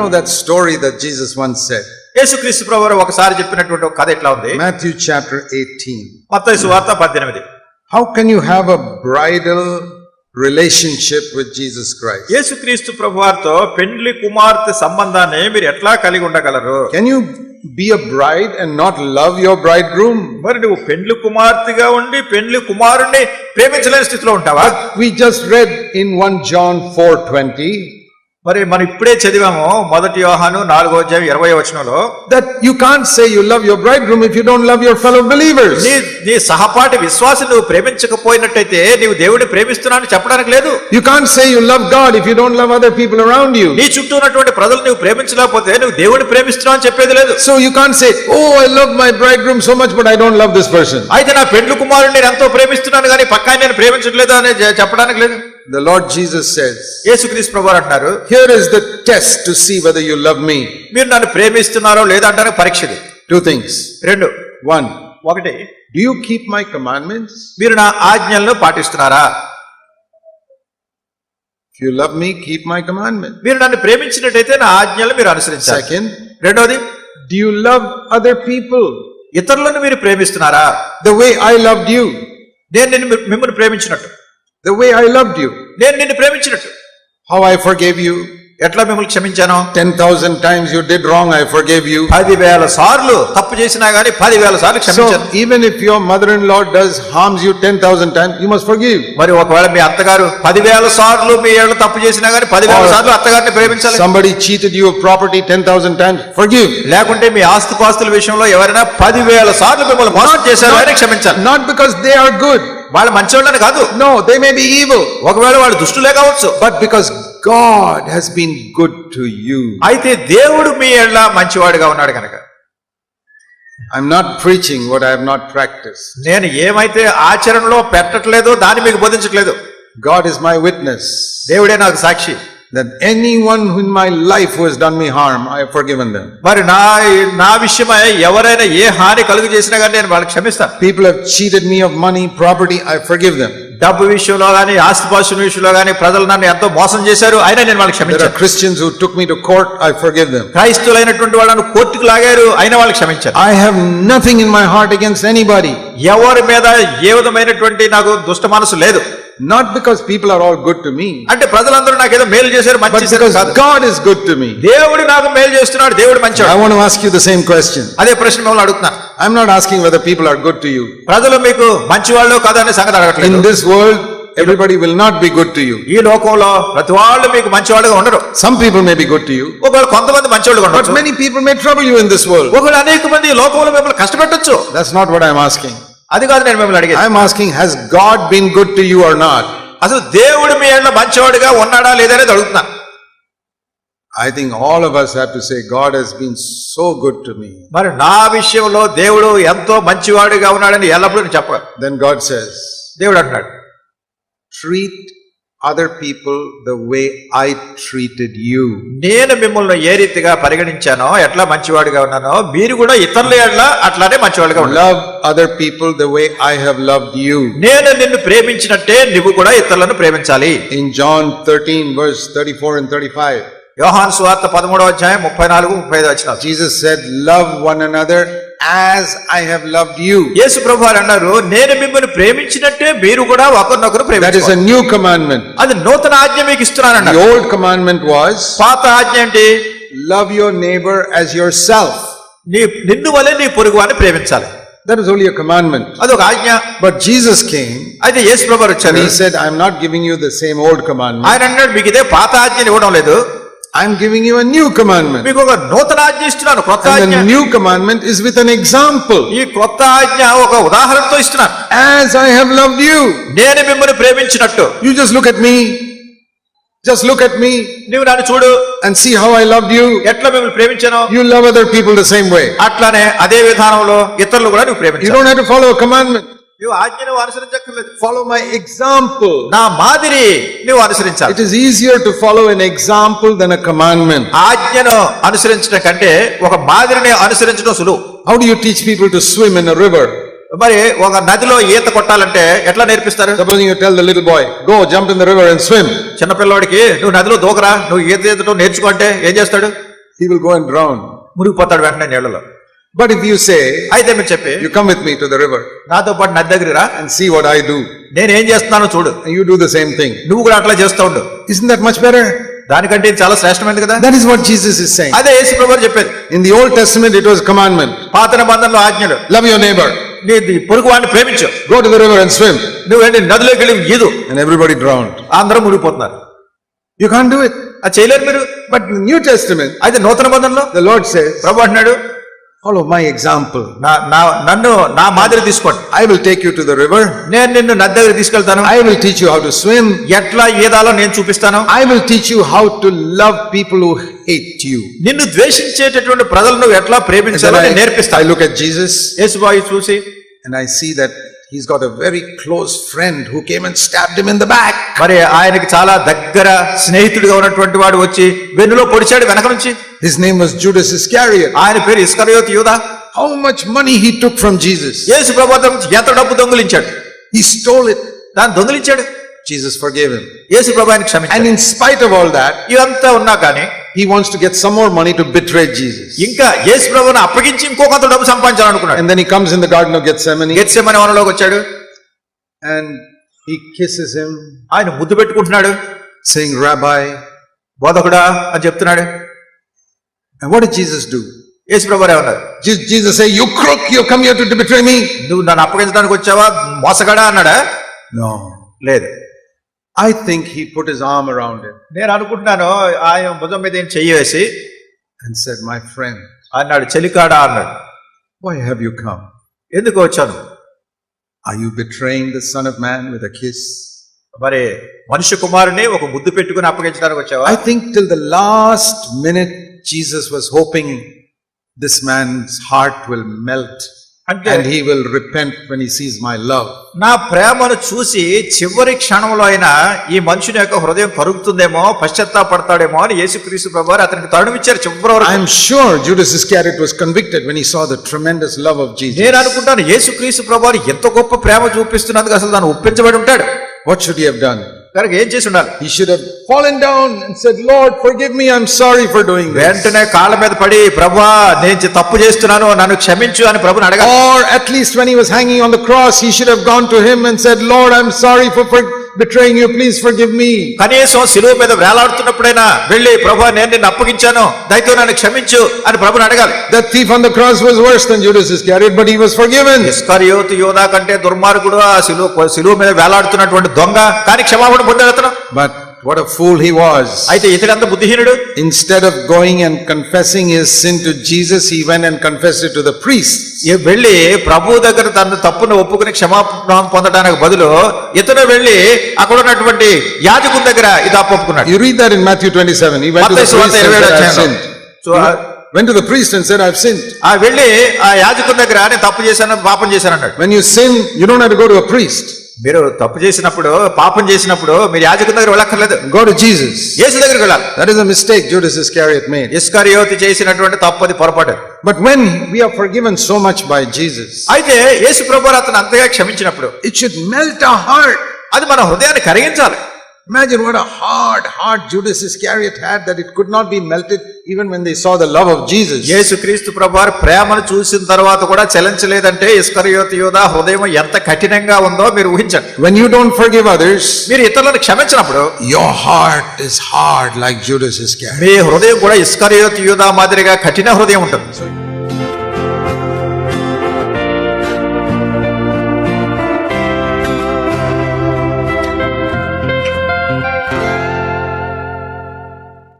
know that story that Jesus once said? యేసుక్రీస్తు ప్రభువారు ఒకసారి చెప్పినటువంటి ఒక కథ ఇట్లా ఉంది. Matthew chapter 18. మత్తయి సువార్త 18. How can you have a bridal relationship with Jesus Christ? యేసుక్రీస్తు ప్రభువారితో పెండ్లి కుమార్తె సంబంధాన్ని మీరు ఎట్లా కలిగి ఉండగలరు? Can you be a bride and not love your bridegroom? మరి నువ్వు పెండ్లి కుమార్తెగా ఉండి పెండ్లి కుమారుణ్ణి ప్రేమించలేని స్థితిలో ఉంటావా? We just read in 1 John 4:20. మరి మనం ఇప్పుడే చదివాము 1 యోహాను 4:20 that you can't say you love your bridegroom if you don't love your fellow believers. నీ సహపాఠి విశ్వాసి నువ్వు ప్రేమించకపోయినట్టయితే నీవు దేవుడిని ప్రేమిస్తున్నానని చెప్పడానికి లేదు. You can't say you love God if you don't love other people around you. నీ చుట్టూ ఉన్నటువంటి ప్రజలు నువ్వు ప్రేమించలేకపోతే నువ్వు దేవుడిని ప్రేమిస్తున్నావు అని చెప్పేది లేదు. So you can't say, oh, I love my bridegroom so much but I don't love this person. అయితే నా పెండ్లి కుమారుడిని నేను ఎంతో ప్రేమిస్తున్నాను కానీ పక్కా నేను ప్రేమించట్లేదు అని చెప్పడానికి లేదు. The Lord Jesus says, యేసుక్రీస్తు ప్రభువారు అంటారు, here is the test to see whether you love me. మీరు నన్ను ప్రేమిస్తున్నారో లేదా అంటానికి పరీక్ష ఇది. Two things. రెండు. One, ఒకటి, do you keep my commandments? మీరు నా ఆజ్ఞలను పాటిస్తున్నారా? If you love me, keep my commandments. మీరు నన్ను ప్రేమించినట్టయితే నా ఆజ్ఞలను మీరు అనుసరించాలి. Second, రెండోది, do you love other people ఇతరులను మీరు ప్రేమిస్తున్నారా? the way I loved you? నేను మిమ్మల్ని ప్రేమించినట్టు. The way I loved you. నేను నిన్ను ప్రేమించినట్టు. How I forgave you. ఎట్లా మిమ్మల్ని క్షమించాను? 10,000 times you did wrong, I forgave you. 10,000 సార్లు తప్పు చేసినా గానీ 10,000 సార్లు క్షమించాను. So even if your mother-in-law does harms you 10,000 times, you must forgive. మరి ఒకవేళ మీ అత్తగారు 10,000 సార్లు మీ ఏళ్ళు తప్పు చేసినా గానీ 10,000 సార్లు అత్తగారిని ప్రేమించాలి. Somebody cheated you of property 10,000 times, forgive. లేకుంటే మీ ఆస్తిపాస్తుల విషయంలో ఎవరైనా 10,000 సార్లు మిమ్మల్ని మోసం చేశారు అని క్షమించాలి. Not because they are good. వాళ్ళు మంచివాళ్ళని కాదు. No, they may be evil. ఒకవేళ వాళ్ళు దుష్టులే కావచ్చు. But because God has been good to you. అయితే దేవుడు మీ ఏళ్ళ మంచివాడిగా ఉన్నాడు కనుక. I'm not preaching what I have not practiced. నేను ఏమైతే ఆచరణలో పెట్టట్లేదో దాన్ని మీకు బోధించట్లేదు. God is my witness. దేవుడే నాకు సాక్షి. That anyone in my life who has done me harm, I have forgiven them. మరి నా విషయమై ఎవరైనా ఏ హాని కలుగు చేసినా కానీ నేను వాళ్ళకి క్షమిస్తాను. People have cheated me of money, property, I forgive them. డబ్బు విషయంలో గానీ ఆస్తిపాస్తుల విషయంలో గానీ ప్రజలు నన్ను ఎంతో మోసం చేశారు, అయినా నేను వాళ్ళకి క్షమించాను. There are Christians who took me to court, I forgive them. క్రైస్తవులైనటువంటి వాళ్ళను కోర్టుకు లాగారు, అయినా వాళ్ళకి క్షమించాను. I have nothing in my heart against anybody. ఎవరి మీద ఏ విధమైనటువంటి నాకు దుష్ట మనసు లేదు. Not because people are all good to me. అంటే ప్రజలందరూ నాకు ఏదో మేలు చేశారు, మంచి చేశారు కాదు. God is good to me. దేవుడు నాకు మేలు చేస్తున్నాడు, దేవుడు మంచివాడు. I want to ask you the same question. అదే ప్రశ్న మిమ్మల్ని అడుగుతున్నాను. I'm not asking whether people are good to you. ప్రజలు మీకు మంచివాళ్ళు కాదు అనే సంగతి అడగట్లేదు. In this world everybody will not be good to you. ఈ లోకంలో ప్రతి వాళ్ళు మీకు మంచివాళ్ళుగా ఉండరు. Some people may be good to you. ఒకవేళ కొంతమంది మంచివాళ్ళుగా ఉండొచ్చు. But many people may trouble you in this world. ఒకవేళ అనేక మంది ఈ లోకంలో మిమ్మల్ని కష్టపెట్టొచ్చు. That's not what I'm asking. అది కాదు నేను మిమ్మల్ని అడిగేది. I'm asking, has God been good to you or not? అసలు దేవుడు మీ ఏళ్ళ మంచివాడిగా ఉన్నాడా లేదా అనేది అడుగుతున్నా. I think all of us have to say, God has been so good to me. మరి నా విషయంలో దేవుడు ఎంతో మంచివాడిగా ఉన్నాడని ఎల్లప్పుడూ నేను చెప్పాలి. Then God says, దేవుడు అంటున్నాడు, treat other people the way I treated you. నేను మిమ్మల్ని ఏ రీతిగా పరిగణించానో, ఎట్లా మంచివాడిగా ఉన్నానో మీరు కూడా ఇతరుల ఏళ్ళ అట్లానే మంచివాడిగా ఉండాలి. Love other people the way I have loved you. నేను నిన్ను ప్రేమించినట్టే నువ్వు కూడా ఇతరులను ప్రేమించాలి. In John 13 verse 34 and 35. యోహాను సువార్త 13:34-35 Jesus said, love one another as I have loved you. యేసు ప్రభువారు అన్నారు, నేను మిమ్మల్ని ప్రేమించినట్టే మీరు కూడా ఒకరినొకరు ప్రేమించాలి. That is a new commandment. అది నూతన ఆజ్ఞ మీకు ఇస్తున్నాను అన్నారు. The old commandment was, పాత ఆజ్ఞ ఏంటి? love your neighbor as yourself. నిన్ను వలె నీ పొరుగువాని ప్రేమించాలి. That is only a commandment. అది ఒక ఆజ్ఞ. But Jesus came. అయితే యేసు ప్రభువారు వచ్చారు. He said, I am not giving you the same old commandment. ఆయన అన్నాడు, మీకు ఇదే పాత ఆజ్ఞని ఇవ్వడం లేదు, I am giving you a new commandment. మీకు ఒక నూతన ఆజ్ఞ ఇస్తున్నాను, కొత్త ఆజ్ఞ. And the new commandment is with an example. ఈ కొత్త ఆజ్ఞ ఒక ఉదాహరణతో ఇస్తున్నాను. As I have loved you. నేను మిమ్మల్ని ప్రేమించినట్టు. You just look at me. Just look at me. నీవు నన్ను చూడు and see how I loved you. ఎట్లా మిమ్మల్ని ప్రేమించానో You love other people the same way. అట్లానే అదే విధానంలో ఇతరులు కూడా నువ్వు ప్రేమించాలి. You don't have to follow a commandment. నువ్వు ఆజ్ఞను అనుసరించక్కర్లేదు. Follow my example. నా మాదిరి నువ్వు అనుసరించాలి. It is easier to follow an example than a commandment. ఆజ్ఞను అనుసరించడం కంటే ఒక మాదిరిని అనుసరించడం సులువు. How do you teach people to swim in a river? మరి ఒక నదిలో ఈత కొట్టాలంటే ఎట్లా నేర్పిస్తారు? Supposing you tell the little boy, go jump in the river and swim. చిన్న పిల్లవాడికి నువ్వు నదిలో దూకరా, నువ్వు ఈతటం నేర్చుకో అంటే ఏం చేస్తాడు? he will go and drown. మునిగిపోతాడు వెంటనే నీళ్ళలో. But if you say, అయితే మీరు చెప్పి you come with me to the river నాతో పాటు నది దగ్గరికి రా, and see what I do, నేనేం చేస్తున్నానో చూడు, and you do the same thing, నువ్వు కూడా అట్లా చేస్తూ ఉండు, isn't that much better? దానికంటే ఇది చాలా శ్రేష్టమైనది కదా. That is what Jesus is saying. అదే యేసు ప్రభువు చెప్పేది. In the Old Testament it was commandment. పాత నిబంధనలో ఆజ్ఞలు, Love your neighbor, నీ పొరుగు వాడిని ప్రేమించు, go to the river and swim, నువ్వు వెళ్ళి నదిలోకి వెళ్ళి ఈదు, and everybody drowned. అందరూ మునిగిపోతున్నారు. You can't do it. అది చేయలేరు మీరు. But in the New Testament, అయితే నూతన నిబంధనలో the Lord says, ప్రభు అంటున్నాడు, follow my example. నన్ను నా మాదిరి తీసుకోండి, I will take you to the river, నేను నిన్ను నది దగ్గర తీసుకెళ్తాను, I will teach you how to swim, ఎట్లా ఈదాలో నేను చూపిస్తాను, I will teach you how to love people who hate you. నిన్ను ద్వేషించేటటువంటి ప్రజలను నువ్వు ఎట్లా ప్రేమించాలో నేను I నేర్పిస్తాను. look at Jesus యేసుబాయి చూసి, and I see that he's got a very close friend who came and stabbed him in the back. మరి ఆయనకి చాలా దగ్గర స్నేహితుడిగా ఉన్నటువంటి వాడు వచ్చి వెన్నులో పొడిచాడు వెనక నుంచి. His name was Judas Iscariot. ఆయన పేరు ఇస్కరియోతు యూదా. How much money he took from Jesus? యేసు ప్రభువు నుంచి ఎంత డబ్బు దొంగిలించాడు, He stole it. దాన్ని దొంగిలించాడు. Jesus forgave him. యేసు ప్రభువు ఆయన And క్షమించాడు. in spite of all that, ఇదంతా ఉన్నా కానీ he wants to get some more money to betray Jesus. ఇంకా యేసు ప్రభువుని అప్పగించి ఇంకొంత డబ్బు సంపాదించాలనుకున్నాడు. And then he comes in the Garden of Gethsemane Gethsemane వనంలోకి వచ్చాడు, and he kisses him, ఆయన ముద్దు పెట్టుకుంటున్నాడు, saying, Rabbi. బోధకుడా అని చెప్తున్నాడు. And what did Jesus do? యేసు ప్రభువు ఏమన్నారు? Jesus say, you crook, you come here to betray me? నువ్వు నన్ను అప్పగించడానికి వచ్చావా మోసగాడా అన్నాడా? No. లేదు. I think he put his arm around him నేను అనుకుంటున్నాను ఆయన భుజం మీద ఏం చెయ్యి వేసి and said, my friend, అన్నాడు, చెలికాడా అన్నాడు, why have you come? ఎందుకు వచ్చాను? Are you betraying the Son of Man with a kiss? మరి మనుష్య కుమారుని ఒక ముద్దు పెట్టుకుని అప్పగించడానికి వచ్చావా? I think till the last minute Jesus was hoping this man's heart will melt అంటే and he will repent when he sees my love. నా ప్రేమను చూసి చివరి క్షణంలో అయినా ఈ మనుషుని యొక్క హృదయం కరుగుతుందేమో, పశ్చాత్తాపడతాడేమో అని యేసుక్రీస్తు ప్రభువారు అతనికి తరుణం ఇచ్చారు చివరి వరకు. I am sure Judas Iscariot was convicted when he saw the tremendous love of Jesus. నేను అనుకుంటాను యేసుక్రీస్తు ప్రభువారు ఎంత గొప్ప ప్రేమ చూపిస్తున్నందుకు అసలు దాన్ని ఒప్పించబడి ఉంటాడు. What should he have done? కనుక ఏం చేసి ఉండాలి? He should have fallen down and said, Lord, forgive me, I'm sorry for doing this. వెంటనే కాళ్ళ మీద పడి, ప్రభువా నేను తప్పు చేస్తున్నాను, నన్ను క్షమించు అని ప్రభుని అడగాలి. Or at least when he was hanging on the cross, he should have gone to him and said, Lord, I'm sorry for betraying you, please forgive me. కనీసం శిలువ మీద వేలాడుతున్నప్పుడైనా వెళ్ళి, ప్రభువా నేను నిన్ను అప్పగించాను, దయతో నన్ను క్షమించు అని ప్రభుని అడగాలి. That thief on the cross was worse than Judas Iscariot, but he was forgiven. ఇస్కరియోతు యోధా కంటే దుర్మార్గుడు ఆ శిలువ మీద వేలాడుతున్నటువంటి దొంగ, కానీ క్షమాపణ పొందాడు అతను. But what a fool he was. అయితే ఇతడంత బుద్ధిహీనుడు. Instead of going and confessing his sin to Jesus, he went and confessed it to the priest. వెళ్ళి ప్రభు దగ్గర తన తప్పును ఒప్పుకుని క్షమాపణ పొందడానికి బదులు ఇతను వెళ్ళి అక్కడ ఉన్నటువంటి యాజకుని దగ్గర ఇది ఒప్పుకున్నాడు. You read that in Matthew 27. He went to the priest and said, I've sinned. So went to the priest and said, I've sinned. ఆ వెళ్ళి ఆ యాజకుని దగ్గర నేను తప్పు చేశాను, పాపం చేశాను అన్నాడు. When you sin, you don't have to go to a priest. మీరు తప్పు చేసినప్పుడు, పాపం చేసినప్పుడు మీరు యాజకుని దగ్గర వెళ్ళక్కర్లేదు, Go to Jesus. యేసు దగ్గరికి వెళ్ళాలి. That is a mistake Judas Iscariot made. ఇస్కరియోతు చేసినటువంటి తప్పది, పొరపాటు. But when we are forgiven so much by Jesus, అయితే యేసు ప్రభువు అతను అంతగా క్షమించినప్పుడు it should melt our heart. అది మన హృదయాన్ని కరిగించాలి. Imagine what a hard heart Judas Iscariot had, that it could not be melted even when they saw the love of Jesus. యేసుక్రీస్తు ప్రభువారు ప్రేమను చూసిన తర్వాత కూడా చలించలేదంటే ఇస్కరియోతు యూదా హృదయం ఎంత కఠినంగా ఉందో మీరు ఊహించండి. When you don't forgive others, మీరు ఇతరులను క్షమించినప్పుడు your heart is hard like Judas Iscariot. మీ హృదయం కూడా ఇస్కరియోతు యూదా మాదిరిగా కఠిన హృదయం ఉంటుంది.